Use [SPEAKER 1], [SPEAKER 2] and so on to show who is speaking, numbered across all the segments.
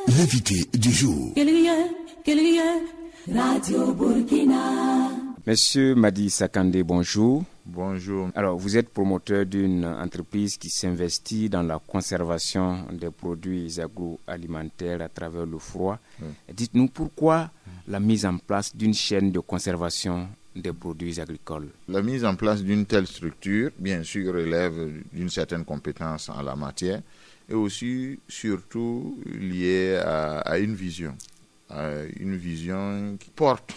[SPEAKER 1] L'invité du jour.
[SPEAKER 2] Radio Burkina.
[SPEAKER 3] Monsieur Madi Sakandé, bonjour.
[SPEAKER 4] Bonjour.
[SPEAKER 3] Alors, vous êtes promoteur d'une entreprise qui s'investit dans la conservation des produits agroalimentaires à travers le froid. Dites-nous pourquoi la mise en place d'une chaîne de conservation des produits agricoles.
[SPEAKER 4] La mise en place d'une telle structure, bien sûr, relève d'une certaine compétence en la matière et aussi, surtout, liée à une vision qui porte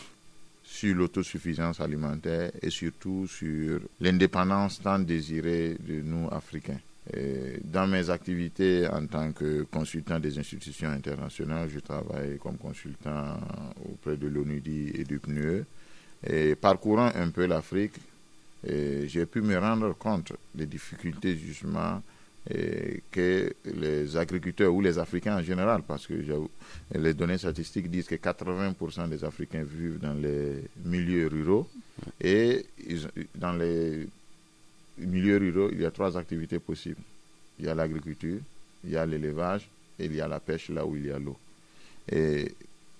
[SPEAKER 4] sur l'autosuffisance alimentaire et surtout sur l'indépendance tant désirée de nous, Africains. Et dans mes activités en tant que consultant des institutions internationales, je travaille comme consultant auprès de l'ONUDI et du PNUE. Et parcourant un peu l'Afrique, j'ai pu me rendre compte des difficultés justement que les agriculteurs ou les Africains en général, parce que les données statistiques disent que 80% des Africains vivent dans les milieux ruraux et dans les milieux ruraux, il y a 3 activités possibles. Il y a l'agriculture, il y a l'élevage et il y a la pêche là où il y a l'eau. Et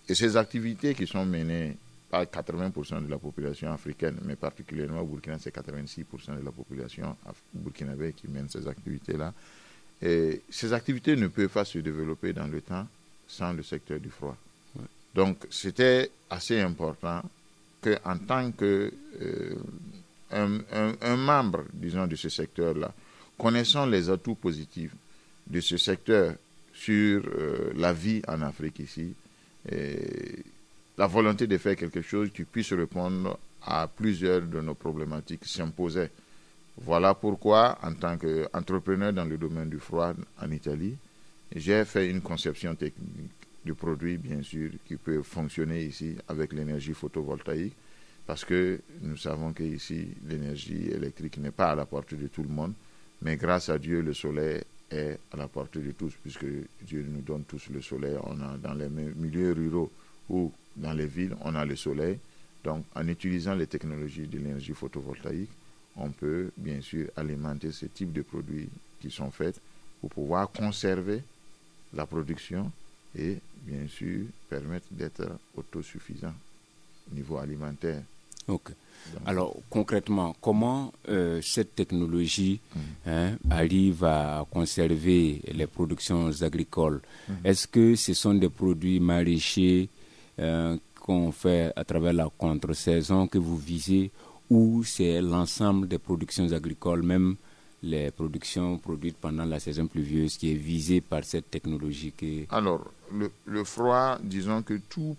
[SPEAKER 4] ces activités qui sont menées par 80% de la population africaine, mais particulièrement au Burkina, c'est 86% de la population burkinabé qui mène ces activités-là. Et ces activités ne peuvent pas se développer dans le temps sans le secteur du froid. Ouais. Donc, c'était assez important qu'en tant que un membre, disons, de ce secteur-là, connaissant les atouts positifs de ce secteur sur la vie en Afrique ici, la volonté de faire quelque chose qui puisse répondre à plusieurs de nos problématiques s'imposait. Voilà pourquoi, en tant qu'entrepreneur dans le domaine du froid en Italie, j'ai fait une conception technique du produit, bien sûr, qui peut fonctionner ici avec l'énergie photovoltaïque, parce que nous savons qu'ici, l'énergie électrique n'est pas à la portée de tout le monde, mais grâce à Dieu, le soleil est à la portée de tous, puisque Dieu nous donne tous le soleil. On a dans les milieux ruraux ou dans les villes, on a le soleil. Donc, en utilisant les technologies de l'énergie photovoltaïque, on peut bien sûr alimenter ce type de produits qui sont faits pour pouvoir conserver la production et bien sûr permettre d'être autosuffisant au niveau alimentaire.
[SPEAKER 3] Ok. Donc, alors, concrètement, comment cette technologie arrive à conserver les productions agricoles? Est-ce que ce sont des produits maraîchers qu'on fait à travers la contre-saison que vous visez, ou c'est l'ensemble des productions agricoles, même les productions produites pendant la saison pluvieuse, qui est visée par cette technologie
[SPEAKER 4] Alors, le froid, disons que tout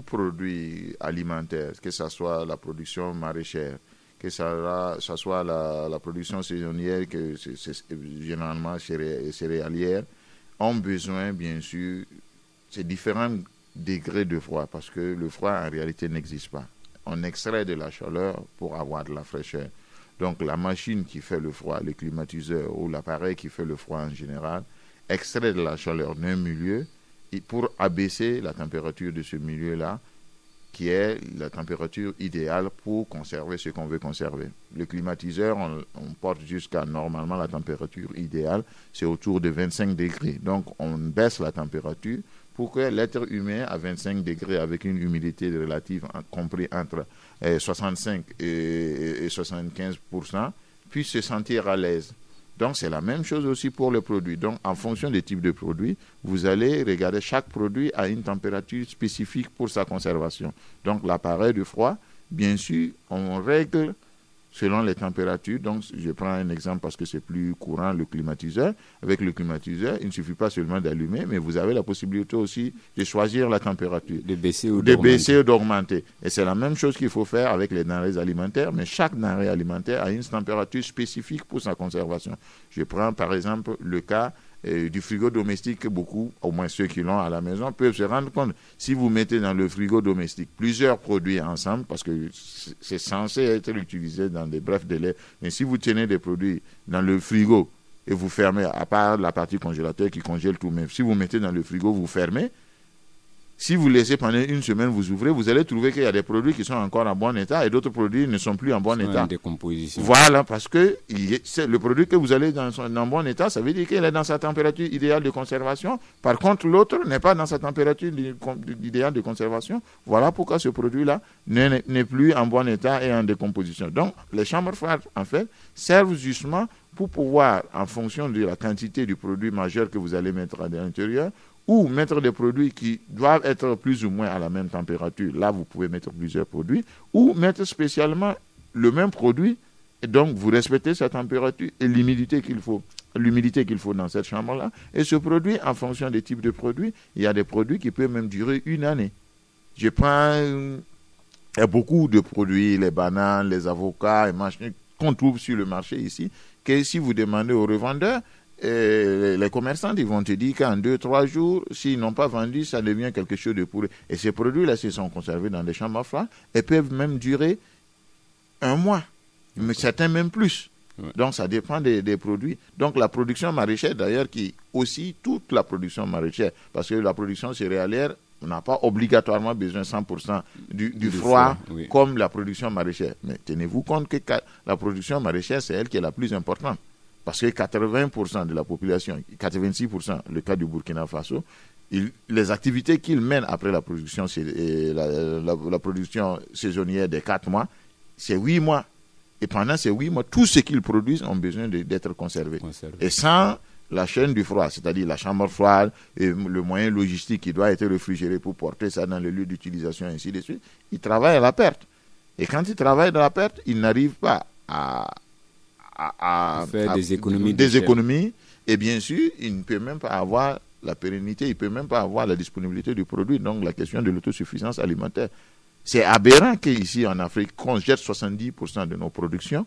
[SPEAKER 4] produit alimentaire, que ce soit la production maraîchère, que ça soit la production saisonnière, que c'est généralement céréalière, ont besoin, bien sûr, c'est différents degrés de froid, parce que le froid en réalité n'existe pas. On extrait de la chaleur pour avoir de la fraîcheur. Donc la machine qui fait le froid, le climatiseur ou l'appareil qui fait le froid en général, extrait de la chaleur d'un milieu pour abaisser la température de ce milieu-là, qui est la température idéale pour conserver ce qu'on veut conserver. Le climatiseur, on porte jusqu'à normalement la température idéale, c'est autour de 25 degrés. Donc on baisse la température pour que l'être humain à 25 degrés avec une humidité relative compris entre 65 et 75% puisse se sentir à l'aise. Donc c'est la même chose aussi pour le produit. Donc en fonction des types de produits, vous allez regarder, chaque produit a une température spécifique pour sa conservation. Donc l'appareil de froid, bien sûr, on règle selon les températures. Donc je prends un exemple parce que c'est plus courant, le climatiseur. Avec le climatiseur, il ne suffit pas seulement d'allumer, mais vous avez la possibilité aussi de choisir la température.
[SPEAKER 3] De baisser ou
[SPEAKER 4] d'augmenter. Et c'est la même chose qu'il faut faire avec les denrées alimentaires, mais chaque denrée alimentaire a une température spécifique pour sa conservation. Je prends par exemple le cas du frigo domestique, que beaucoup, au moins ceux qui l'ont à la maison, peuvent se rendre compte. Si vous mettez dans le frigo domestique plusieurs produits ensemble, parce que c'est censé être utilisé dans des brefs délais, mais si vous tenez des produits dans le frigo et vous fermez, à part la partie congélateur qui congèle tout, mais si vous mettez dans le frigo, vous fermez, Si vous laissez pendant une semaine, vous ouvrez, vous allez trouver qu'il y a des produits qui sont encore en bon état et d'autres produits ne sont plus en bon état.
[SPEAKER 3] Décomposition.
[SPEAKER 4] Voilà, parce que le produit que vous allez dans bon état, ça veut dire qu'il est dans sa température idéale de conservation. Par contre, l'autre n'est pas dans sa température idéale de conservation. Voilà pourquoi ce produit-là n'est plus en bon état et en décomposition. Donc, les chambres froides, en fait, servent justement pour pouvoir, en fonction de la quantité du produit majeur que vous allez mettre à l'intérieur, ou mettre des produits qui doivent être plus ou moins à la même température. Là, vous pouvez mettre plusieurs produits, ou mettre spécialement le même produit, et donc vous respectez sa température et l'humidité qu'il faut dans cette chambre-là. Et ce produit, en fonction des types de produits, il y a des produits qui peuvent même durer 1 année. Je prends il y a beaucoup de produits, les bananes, les avocats, et machin, qu'on trouve sur le marché ici, que si vous demandez aux revendeurs, les commerçants, ils vont te dire qu'en 2-3 jours, s'ils n'ont pas vendu, ça devient quelque chose de pourri. Et ces produits-là, s'ils sont conservés dans des chambres froides, ils peuvent même durer 1 mois, mais certains même plus. Ouais. Donc, ça dépend des produits. Donc, la production maraîchère, d'ailleurs, qui aussi toute la production maraîchère, parce que la production céréalière, on n'a pas obligatoirement besoin 100% du froid oui. Comme la production maraîchère. Mais tenez-vous compte que la production maraîchère, c'est elle qui est la plus importante. Parce que 80% de la population, 86%, le cas du Burkina Faso, les activités qu'ils mènent après la production, la production saisonnière des 4 mois, c'est 8 mois. Et pendant ces 8 mois, tout ce qu'ils produisent ont besoin d'être conservé. Et sans la chaîne du froid, c'est-à-dire la chambre froide, et le moyen logistique qui doit être réfrigéré pour porter ça dans le lieu d'utilisation, et ainsi de suite, ils travaillent à la perte. Et quand ils travaillent à la perte, ils n'arrivent pas à
[SPEAKER 3] faire des
[SPEAKER 4] économies, et bien sûr, il ne peut même pas avoir la pérennité, il ne peut même pas avoir la disponibilité du produit, donc la question de l'autosuffisance alimentaire. C'est aberrant qu'ici en Afrique, qu'on jette 70% de nos productions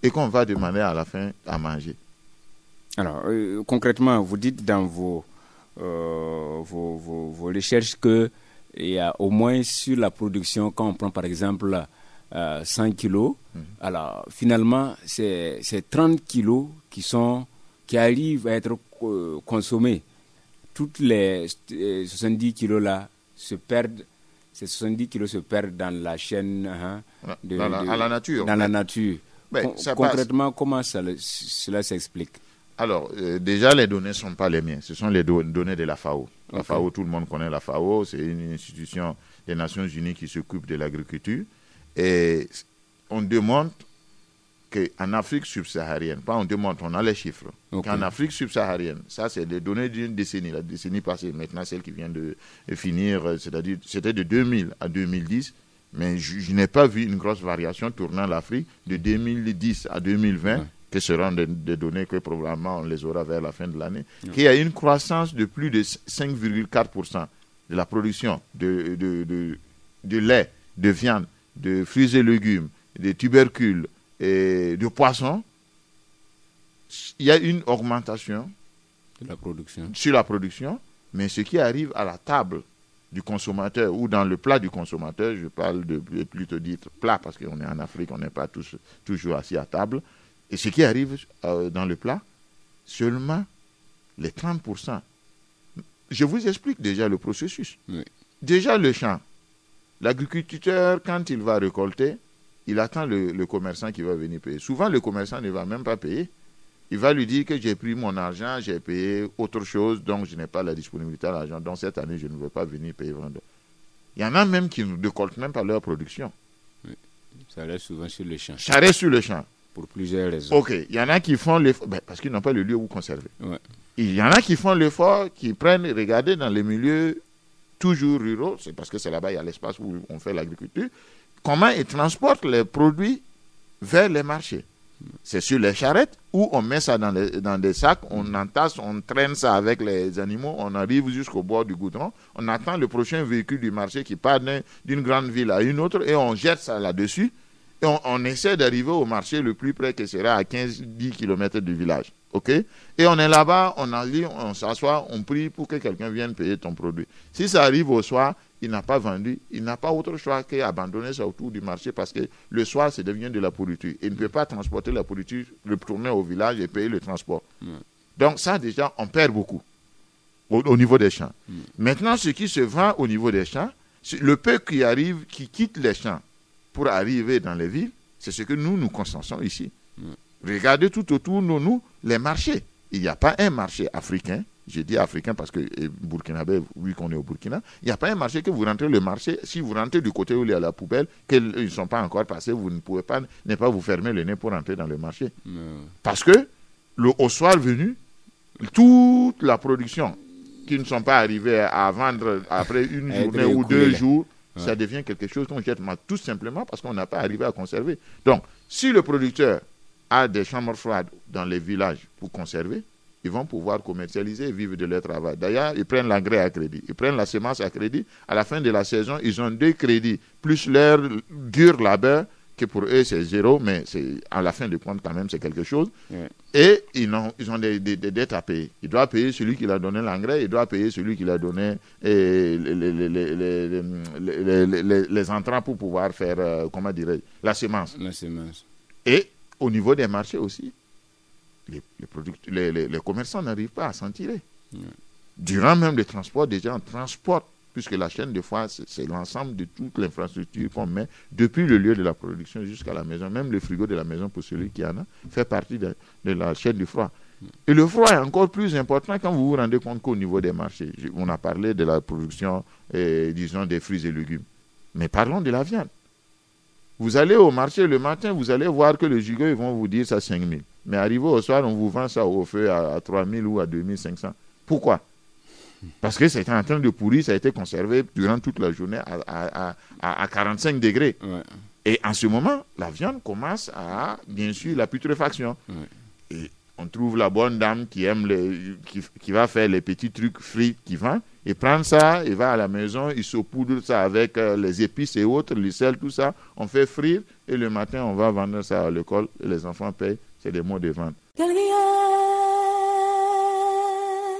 [SPEAKER 4] et qu'on va demander à la fin à manger.
[SPEAKER 3] Alors, concrètement, vous dites dans vos recherches qu'il y a au moins sur la production, quand on prend par exemple 100 kilos, alors finalement c'est 30 kilos qui arrivent à être consommés. Toutes les 70 kilos là se perdent. Ces 70 kilos se perdent dans la chaîne à la nature. Dans la nature. Concrètement, comment cela s'explique?
[SPEAKER 4] Alors, déjà, les données ne sont pas les miennes. Ce sont les données de la FAO. La FAO, tout le monde connaît la FAO. C'est une institution des Nations Unies qui s'occupe de l'agriculture. Et on demande qu'en Afrique subsaharienne, pas on demande, on a les chiffres, qu'en Afrique subsaharienne, ça c'est les données d'une décennie, la décennie passée, maintenant celle qui vient de finir, c'est-à-dire c'était de 2000 à 2010, mais je n'ai pas vu une grosse variation tournant l'Afrique de 2010 à 2020, que seront des données que probablement on les aura vers la fin de l'année, qu'il y a une croissance de plus de 5,4% de la production de lait, de viande, de fruits et légumes, de tubercules et de poissons. Il y a une augmentation sur la production, mais ce qui arrive à la table du consommateur ou dans le plat du consommateur, je parle de plutôt dire plat parce qu'on est en Afrique, on n'est pas toujours assis à table, et ce qui arrive dans le plat, seulement les 30%. Je vous explique déjà le processus. Oui. Déjà le champ. L'agriculteur, quand il va récolter, il attend le commerçant qui va venir payer. Souvent, le commerçant ne va même pas payer. Il va lui dire que j'ai pris mon argent, j'ai payé autre chose, donc je n'ai pas la disponibilité à l'argent. Donc cette année, je ne veux pas venir payer vendeur. Il y en a même qui ne récoltent même pas leur production.
[SPEAKER 3] Oui. Ça reste souvent sur le champ.
[SPEAKER 4] Ça reste sur le champ.
[SPEAKER 3] Pour plusieurs raisons.
[SPEAKER 4] Ok, il y en a qui font l'effort, parce qu'ils n'ont pas le lieu où conserver.
[SPEAKER 3] Ouais.
[SPEAKER 4] Il y en a qui font l'effort, qui prennent, regardez, dans les milieux toujours ruraux, c'est parce que c'est là-bas, il y a l'espace où on fait l'agriculture, comment ils transportent les produits vers les marchés. C'est sur les charrettes où on met ça dans des sacs, on entasse, on traîne ça avec les animaux, on arrive jusqu'au bord du goudron, on attend le prochain véhicule du marché qui part d'une grande ville à une autre et on jette ça là-dessus et on essaie d'arriver au marché le plus près qui sera à 15-10 km du village. Ok? Et on est là-bas, on s'assoit, on prie pour que quelqu'un vienne payer ton produit. Si ça arrive au soir, il n'a pas vendu, il n'a pas autre choix qu'abandonner ça autour du marché parce que le soir, ça devient de la pourriture. Il ne peut pas transporter la pourriture, retourner au village et payer le transport. Donc ça, déjà, on perd beaucoup. au niveau des champs. Maintenant, ce qui se vend au niveau des champs, le peu qui arrive, qui quitte les champs pour arriver dans les villes, c'est ce que nous constatons ici. Regardez tout autour de nous les marchés. Il n'y a pas un marché africain, je dis africain parce que burkinabé, vu qu'on est au Burkina, il n'y a pas un marché que vous rentrez le marché, si vous rentrez du côté où il y a la poubelle, qu'ils ne sont pas encore passés, vous ne pouvez pas, ne pas vous fermer le nez pour rentrer dans le marché. Parce que, au soir venu, toute la production qui ne sont pas arrivés à vendre après une journée ou 2 jours, ça devient quelque chose qu'on jette tout simplement parce qu'on n'a pas arrivé à conserver. Donc, si le producteur a des chambres froides dans les villages pour conserver, ils vont pouvoir commercialiser et vivre de leur travail. D'ailleurs, ils prennent l'engrais à crédit, ils prennent la semence à crédit. À la fin de la saison, ils ont 2 crédits, plus leur dur labeur, que pour eux c'est 0, mais à la fin de compte quand même c'est quelque chose. Et ils ont des dettes à payer. Ils doivent payer celui qui leur a donné l'engrais, ils doivent payer celui qui leur a donné les entrants pour pouvoir faire, la semence. Et au niveau des marchés aussi, les commerçants n'arrivent pas à s'en tirer. Durant même le transport, des gens transportent, puisque la chaîne de froid, c'est l'ensemble de toute l'infrastructure qu'on met depuis le lieu de la production jusqu'à la maison. Même le frigo de la maison, pour celui qui en a, fait partie de la chaîne du froid. Et le froid est encore plus important quand vous vous rendez compte qu'au niveau des marchés, on a parlé de la production, disons, des fruits et légumes. Mais parlons de la viande. Vous allez au marché le matin, vous allez voir que le gigot, ils vont vous dire ça 5 000. Mais arrivé au soir, on vous vend ça au feu à 3 000 ou à 2 500. Pourquoi? Parce que c'était en train de pourrir, ça a été conservé durant toute la journée à 45 degrés. Et en ce moment, la viande commence à, bien sûr, la putréfaction. Et on trouve la bonne dame qui aime qui va faire les petits trucs frits qui vend, et prend ça, il va à la maison, il saupoudre ça avec les épices et autres, le sel, tout ça, on fait frire, et le matin, on va vendre ça à l'école, et les enfants payent, c'est des mots de vente.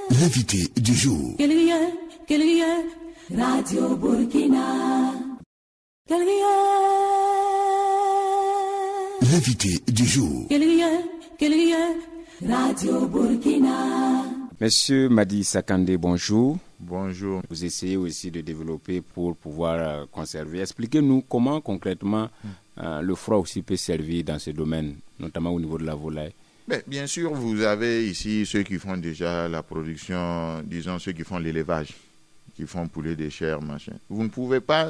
[SPEAKER 1] L'invité du jour.
[SPEAKER 2] Radio Burkina.
[SPEAKER 1] L'invité du jour.
[SPEAKER 2] Radio Burkina.
[SPEAKER 3] Monsieur Madi Sakandé, bonjour.
[SPEAKER 4] Bonjour.
[SPEAKER 3] Vous essayez aussi de développer pour pouvoir conserver. Expliquez-nous comment concrètement le froid aussi peut servir dans ce domaine, notamment au niveau de la volaille.
[SPEAKER 4] Bien sûr, vous avez ici ceux qui font déjà la production, disons ceux qui font l'élevage, qui font poulet de chair, machin. Vous ne pouvez pas,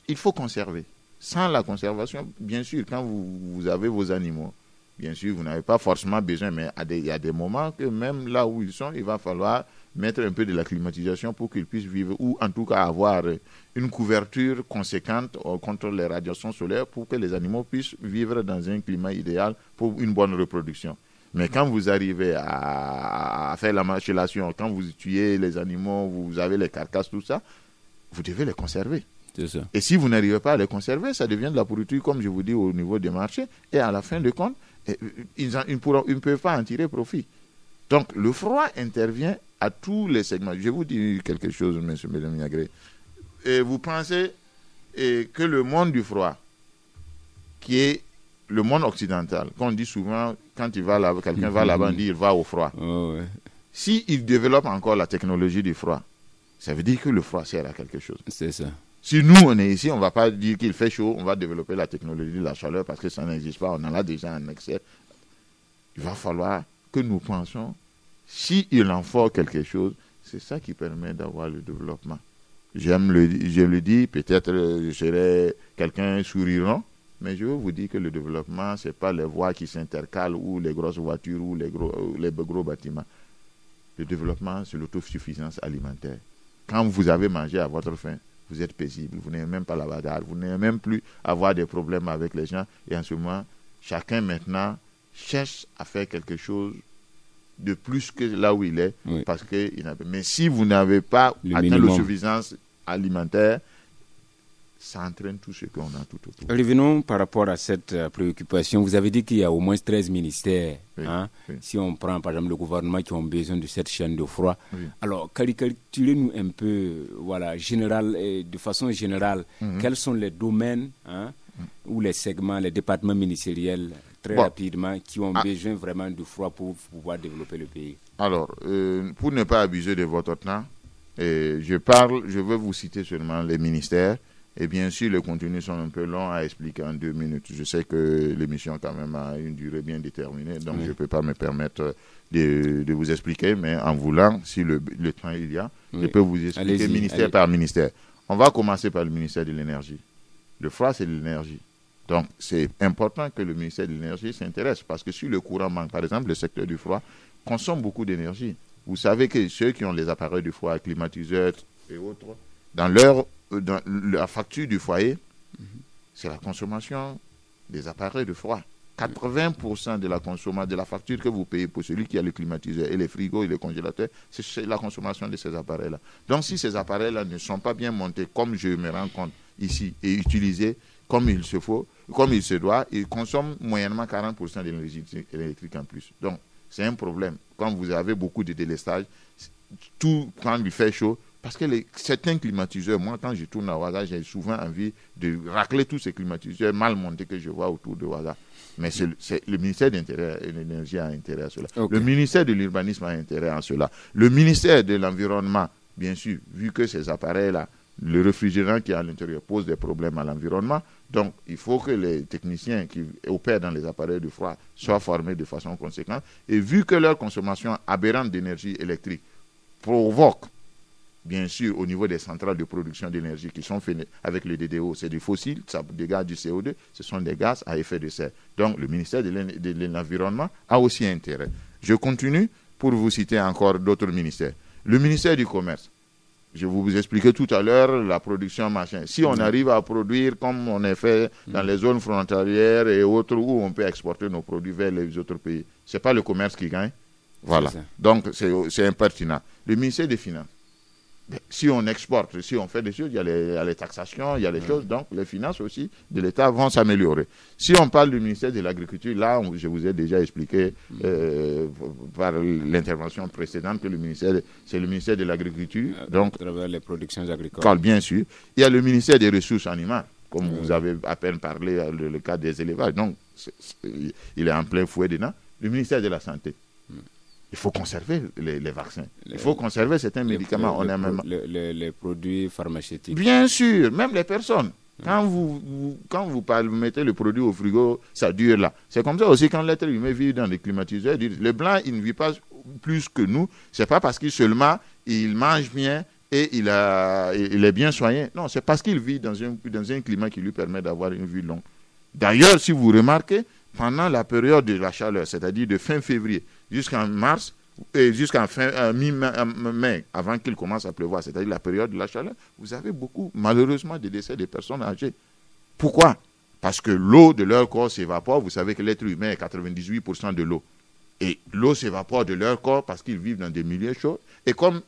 [SPEAKER 4] il faut conserver. Sans la conservation, bien sûr, quand vous avez vos animaux, bien sûr, vous n'avez pas forcément besoin, mais il y a des moments que même là où ils sont, il va falloir mettre un peu de la climatisation pour qu'ils puissent vivre, ou en tout cas avoir une couverture conséquente contre les radiations solaires pour que les animaux puissent vivre dans un climat idéal pour une bonne reproduction. Mais quand vous arrivez à faire la macélation, quand vous tuez les animaux, vous avez les carcasses, tout ça, vous devez les conserver.
[SPEAKER 3] C'est ça.
[SPEAKER 4] Et si vous n'arrivez pas à les conserver, ça devient de la pourriture, comme je vous dis, au niveau des marchés. Et à la fin de compte, ils ne peuvent pas en tirer profit. Donc, le froid intervient à tous les segments. Je vous dis quelque chose, M. Médemiagré. Vous pensez que le monde du froid, qui est le monde occidental, qu'on dit souvent, quand il va là, quelqu'un va là-bas, on dit il va au froid. S'il développe encore la technologie du froid, ça veut dire que le froid sert à quelque chose.
[SPEAKER 3] C'est ça.
[SPEAKER 4] Si nous, on est ici, on ne va pas dire qu'il fait chaud, on va développer la technologie de la chaleur parce que ça n'existe pas, on en a déjà en excès. Il va falloir que nous pensions, s'il en faut quelque chose, c'est ça qui permet d'avoir le développement. Je le dis, peut-être je serai quelqu'un souriant, mais je veux vous dire que le développement, ce n'est pas les voies qui s'intercalent ou les grosses voitures ou les gros bâtiments. Le développement, c'est l'autosuffisance alimentaire. Quand vous avez mangé à votre faim, vous êtes paisible, vous n'avez même pas la bagarre, vous n'avez même plus avoir des problèmes avec les gens. Et en ce moment, chacun maintenant cherche à faire quelque chose de plus que là où il est. Oui. Parce que mais si vous n'avez pas atteint l'autosuffisance alimentaire, ça entraîne tout ce qu'on a tout autour.
[SPEAKER 3] Revenons par rapport à cette préoccupation. Vous avez dit qu'il y a au moins 13 ministères. Oui, oui. Si on prend par exemple le gouvernement qui ont besoin de cette chaîne de froid. Oui. Alors, caricaturez-nous un peu, de façon générale, quels sont les domaines ou les segments, les départements ministériels très rapidement, qui ont besoin vraiment de froid pour pouvoir développer le pays?
[SPEAKER 4] Alors, pour ne pas abuser de votre temps, je vais vous citer seulement les ministères. Et bien sûr, les contenus sont un peu longs à expliquer en 2 minutes. Je sais que l'émission quand même a une durée bien déterminée, donc je ne peux pas me permettre de vous expliquer, mais en voulant, si le temps il y a, je peux vous expliquer ministère par ministère. On va commencer par le ministère de l'énergie. Le froid, c'est de l'énergie. Donc, c'est important que le ministère de l'énergie s'intéresse, parce que si le courant manque, par exemple, le secteur du froid consomme beaucoup d'énergie. Vous savez que ceux qui ont les appareils de froid, climatiseurs et autres, dans la facture du foyer, c'est la consommation des appareils de froid. 80% de la facture que vous payez pour celui qui a le climatiseur et les frigos et les congélateurs, c'est la consommation de ces appareils-là. Donc, si ces appareils-là ne sont pas bien montés, comme je me rends compte ici, et utilisés comme il se faut, comme il se doit, ils consomment moyennement 40% d'énergie électrique en plus. Donc, c'est un problème. Quand vous avez beaucoup de délestage, tout quand il fait chaud, parce que certains climatiseurs, moi quand je tourne à Ouaga, j'ai souvent envie de racler tous ces climatiseurs mal montés que je vois autour de Ouaga. Mais c'est le ministère de l'Intérieur et de l'Énergie a intérêt à cela. Okay. Le ministère de l'Urbanisme a intérêt à cela. Le ministère de l'Environnement, bien sûr, vu que ces appareils-là, le réfrigérant qui est à l'intérieur pose des problèmes à l'environnement, donc il faut que les techniciens qui opèrent dans les appareils de froid soient formés de façon conséquente. Et vu que leur consommation aberrante d'énergie électrique provoque, bien sûr, au niveau des centrales de production d'énergie qui sont faites avec le DDO, c'est du fossile, ça dégage du CO2, ce sont des gaz à effet de serre. Donc, le ministère de l'Environnement a aussi intérêt. Je continue pour vous citer encore d'autres ministères. Le ministère du Commerce. Je vous expliquais tout à l'heure la production machin. Si on arrive à produire comme on est fait dans les zones frontalières et autres où on peut exporter nos produits vers les autres pays, ce n'est pas le commerce qui gagne. Voilà. Donc, c'est impertinent. Le ministère des Finances. Si on exporte, si on fait des choses, il y a les taxations, il y a les choses, donc les finances aussi de l'État vont s'améliorer. Si on parle du ministère de l'Agriculture, là, je vous ai déjà expliqué par l'intervention précédente que c'est le ministère de l'Agriculture. Donc,
[SPEAKER 3] à travers les productions agricoles.
[SPEAKER 4] Bien sûr. Il y a le ministère des Ressources animales, comme vous avez à peine parlé, le cas des élevages. Donc, il est en plein fouet dedans. Le ministère de la Santé. Il faut conserver les vaccins. Il faut conserver certains médicaments.
[SPEAKER 3] Les produits pharmaceutiques.
[SPEAKER 4] Bien sûr, même les personnes. Quand vous mettez le produit au frigo, ça dure là. C'est comme ça aussi quand l'être humain vit dans les climatiseurs. Le blanc, il ne vit pas plus que nous. C'est pas parce qu'il seulement il mange bien et il est bien soigné. Non, c'est parce qu'il vit dans un climat qui lui permet d'avoir une vie longue. D'ailleurs, si vous remarquez, pendant la période de la chaleur, c'est-à-dire de fin février jusqu'en mars, et jusqu'en mi-mai, avant qu'il commence à pleuvoir, c'est-à-dire la période de la chaleur, vous avez beaucoup, malheureusement, de décès de personnes âgées. Pourquoi? Parce que l'eau de leur corps s'évapore. Vous savez que l'être humain est 98% de l'eau. Et l'eau s'évapore de leur corps parce qu'ils vivent dans des milieux chauds. Et comme,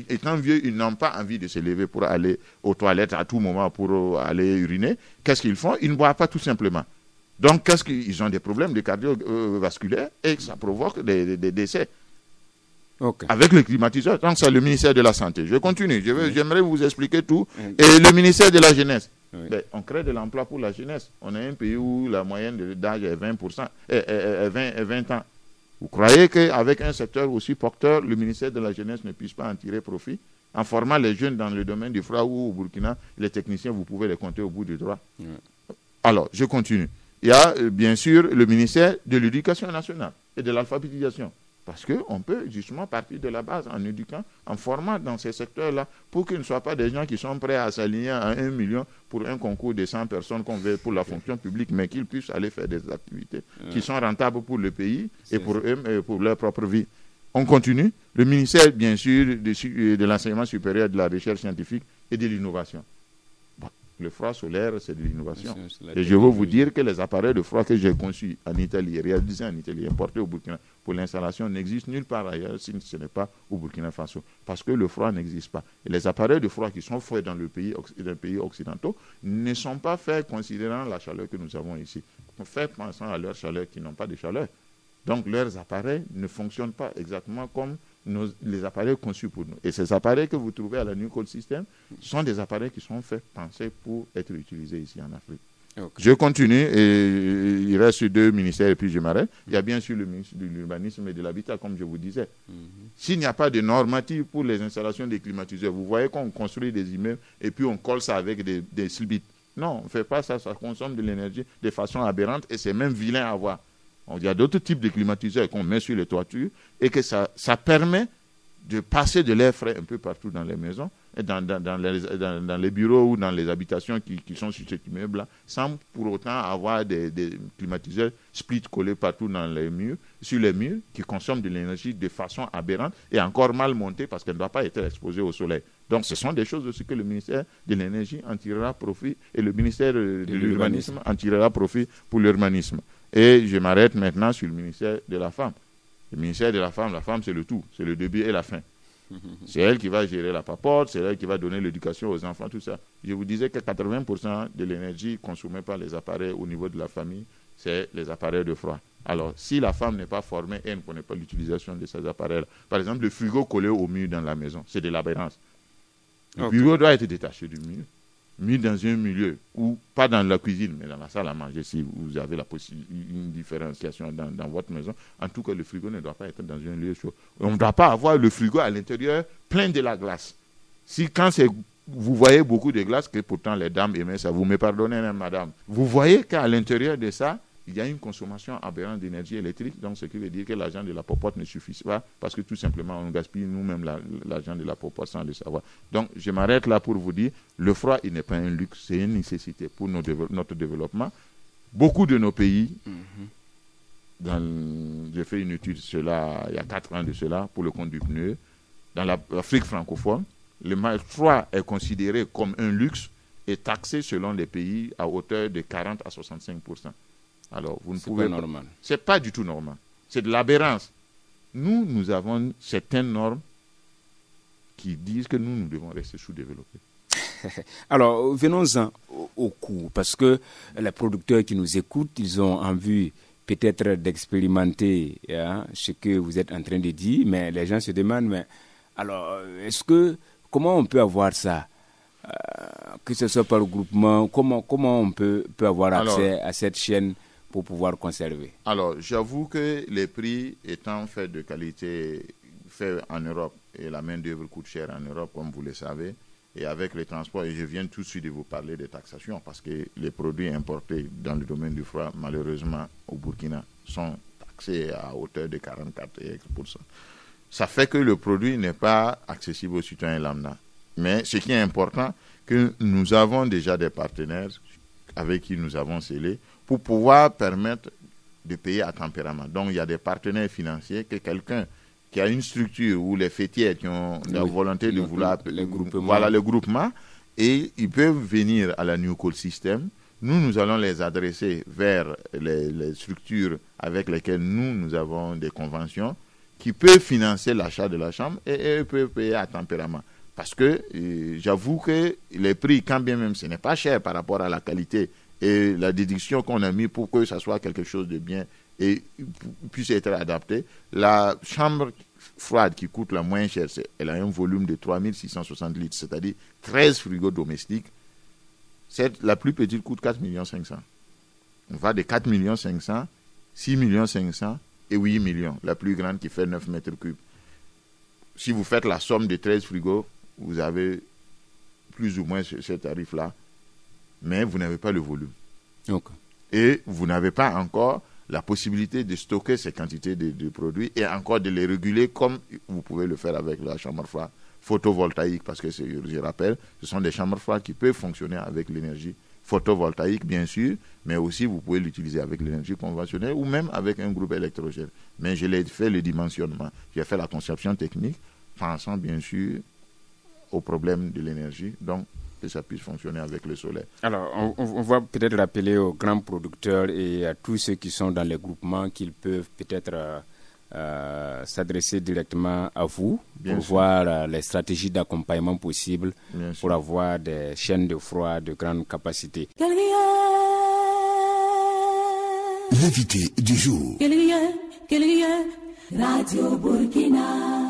[SPEAKER 4] étant vieux, ils n'ont pas envie de se lever pour aller aux toilettes à tout moment pour aller uriner. Qu'est-ce qu'ils font? Ils ne boivent pas tout simplement. Donc, ils ont des problèmes de cardiovasculaires et ça provoque des décès.
[SPEAKER 3] Okay.
[SPEAKER 4] Avec le climatiseur. Donc, c'est le ministère de la Santé. Je continue. J'aimerais vous expliquer tout. Et le ministère de la Jeunesse. Ben, on crée de l'emploi pour la jeunesse. On est un pays où la moyenne d'âge est 20%, 20 ans. Vous croyez qu'avec un secteur aussi porteur, le ministère de la Jeunesse ne puisse pas en tirer profit? En formant les jeunes dans le domaine du froid ou au Burkina, les techniciens, vous pouvez les compter au bout du doigt. Alors, je continue. Il y a bien sûr le ministère de l'Éducation nationale et de l'alphabétisation. Parce qu'on peut justement partir de la base en éduquant, en formant dans ces secteurs-là, pour qu'ils ne soient pas des gens qui sont prêts à s'aligner à 1 million pour un concours de 100 personnes qu'on veut pour la fonction publique, mais qu'ils puissent aller faire des activités qui sont rentables pour le pays et pour eux et pour leur propre vie. On continue. Le ministère, bien sûr, de l'enseignement supérieur, de la recherche scientifique et de l'innovation. Le froid solaire, c'est de l'innovation. Et je veux vous dire que les appareils de froid que j'ai conçus en Italie, réalisés en Italie, importés au Burkina pour l'installation n'existent nulle part ailleurs si ce n'est pas au Burkina Faso. Parce que le froid n'existe pas. Et les appareils de froid qui sont faits dans les pays occidentaux ne sont pas faits considérant la chaleur que nous avons ici. Ils sont faits pensant à leur chaleur qui n'ont pas de chaleur. Donc leurs appareils ne fonctionnent pas exactement comme les appareils conçus pour nous. Et ces appareils que vous trouvez à la New Cold System sont des appareils qui sont faits, pensés pour être utilisés ici en Afrique.
[SPEAKER 3] Okay.
[SPEAKER 4] Je continue et il reste 2 ministères et puis je m'arrête. Il y a bien sûr le ministre de l'Urbanisme et de l'Habitat, comme je vous disais. S'il n'y a pas de normative pour les installations des climatiseurs, vous voyez qu'on construit des immeubles et puis on colle ça avec des slibits. Non, on ne fait pas ça, ça consomme de l'énergie de façon aberrante et c'est même vilain à voir. Il y a d'autres types de climatiseurs qu'on met sur les toitures et que ça permet de passer de l'air frais un peu partout dans les maisons, et dans les bureaux ou dans les habitations qui sont sur cet immeuble-là, sans pour autant avoir des climatiseurs split collés partout sur les murs, qui consomment de l'énergie de façon aberrante et encore mal montée parce qu'elle ne doit pas être exposée au soleil. Donc ce sont des choses aussi que le ministère de l'Énergie en tirera profit et le ministère de l'Urbanisme en tirera profit pour l'urbanisme. Et je m'arrête maintenant sur le ministère de la Femme. Le ministère de la femme c'est le tout, c'est le début et la fin. C'est elle qui va gérer la papote, c'est elle qui va donner l'éducation aux enfants, tout ça. Je vous disais que 80% de l'énergie consommée par les appareils au niveau de la famille, c'est les appareils de froid. Alors, si la femme n'est pas formée et ne connaît pas l'utilisation de ces appareils, par exemple, le frigo collé au mur dans la maison, c'est de l'aberrance. Le frigo doit être détaché du mur, mis dans un milieu, ou pas dans la cuisine, mais dans la salle à manger, si vous avez une différenciation dans votre maison. En tout cas, le frigo ne doit pas être dans un lieu chaud. On ne doit pas avoir le frigo à l'intérieur plein de la glace. Vous voyez beaucoup de glace, que pourtant les dames aimaient ça, vous me pardonnez, hein, madame. Vous voyez qu'à l'intérieur de ça, il y a une consommation aberrante d'énergie électrique, donc ce qui veut dire que l'argent de la popote ne suffit pas, parce que tout simplement, on gaspille nous-mêmes l'argent de la popote sans le savoir. Donc, je m'arrête là pour vous dire, le froid, il n'est pas un luxe, c'est une nécessité pour notre développement. Beaucoup de nos pays, j'ai fait une étude il y a 4 ans de cela, pour le compte du PNUE, dans l'Afrique francophone, le froid est considéré comme un luxe et taxé selon les pays à hauteur de 40 à 65%. Alors, vous ne pouvez pas.
[SPEAKER 3] Normal.
[SPEAKER 4] C'est pas du tout normal. C'est de l'aberrance. Nous avons certaines normes qui disent que nous devons rester sous-développés.
[SPEAKER 3] Alors, venons-en au coût, parce que les producteurs qui nous écoutent, ils ont envie peut-être d'expérimenter ce que vous êtes en train de dire, mais les gens se demandent, mais alors, comment on peut avoir ça que ce soit par groupement, comment on peut avoir accès à cette chaîne pour pouvoir conserver? Alors,
[SPEAKER 4] j'avoue que les prix étant faits de qualité, faits en Europe, et la main-d'œuvre coûte cher en Europe, comme vous le savez, et avec les transports, et je viens tout de suite de vous parler des taxations, parce que les produits importés dans le domaine du froid, malheureusement, au Burkina, sont taxés à hauteur de 44%. Ça fait que le produit n'est pas accessible aux citoyens lambda. Mais ce qui est important, que nous avons déjà des partenaires avec qui nous avons scellé pour pouvoir permettre de payer à tempérament. Donc, il y a des partenaires financiers que quelqu'un qui a une structure ou les fêtières qui ont la volonté de vouloir... le groupement, et ils peuvent venir à la New Coal System. Nous allons les adresser vers les structures avec lesquelles nous avons des conventions qui peuvent financer l'achat de la chambre et eux peuvent payer à tempérament. Parce que j'avoue que les prix, quand bien même ce n'est pas cher par rapport à la qualité et la déduction qu'on a mis pour que ça soit quelque chose de bien et puisse être adapté, la chambre froide qui coûte la moins chère, elle a un volume de 3660 litres, c'est-à-dire 13 frigos domestiques. La plus petite coûte 4 500 000. On va de 4 500 000, 6 500 000 et 8 millions, la plus grande qui fait 9 mètres cubes. Si vous faites la somme de 13 frigos, vous avez plus ou moins ce tarif-là, mais vous n'avez pas le volume.
[SPEAKER 3] Okay.
[SPEAKER 4] Et vous n'avez pas encore la possibilité de stocker ces quantités de produits et encore de les réguler comme vous pouvez le faire avec la chambre froide photovoltaïque, parce que je rappelle, ce sont des chambres froides qui peuvent fonctionner avec l'énergie photovoltaïque, bien sûr, mais aussi vous pouvez l'utiliser avec l'énergie conventionnelle ou même avec un groupe électrogène. Mais je l'ai fait le dimensionnement, j'ai fait la conception technique, pensant bien sûr au problème de l'énergie, donc que ça puisse fonctionner avec le soleil.
[SPEAKER 3] Alors, on va peut-être rappeler aux grands producteurs et à tous ceux qui sont dans les groupements qu'ils peuvent peut-être s'adresser directement à vous pour voir les stratégies d'accompagnement possibles pour avoir des chaînes de froid de grande capacité.
[SPEAKER 1] L'invité du jour.
[SPEAKER 2] Radio Burkina.